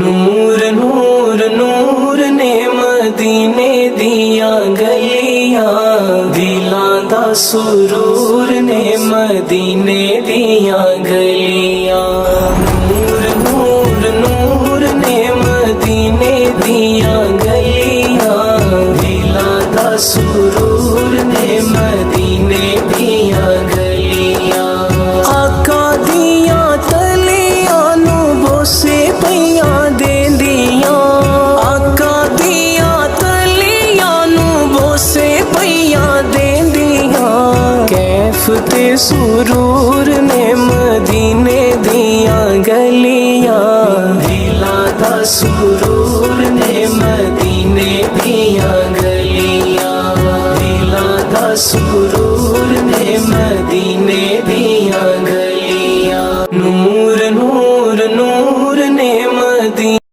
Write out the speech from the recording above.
नूर नूर नूर ने मदीने दिया गलियां, दिलां दा सुरूर ने मदीने दिया गलियां। नूर नूर नूर ने मदीने दिया गलियां, दिलां दा सुरूर ने मदीने दिया गलियां। आका दिया तलियां नू बोसे पईयां देंदियां, आका दिया तलियां नू बोसे पईयां देंदियां। कैफ ते सुरूर ने मदीने दिया गलियां, दिलां दा सुरूर ने मदीने दिया गलियां, दिलां दा सुरूर ने मदीने दिया गलियां। नूर नूर नूर ने मदीने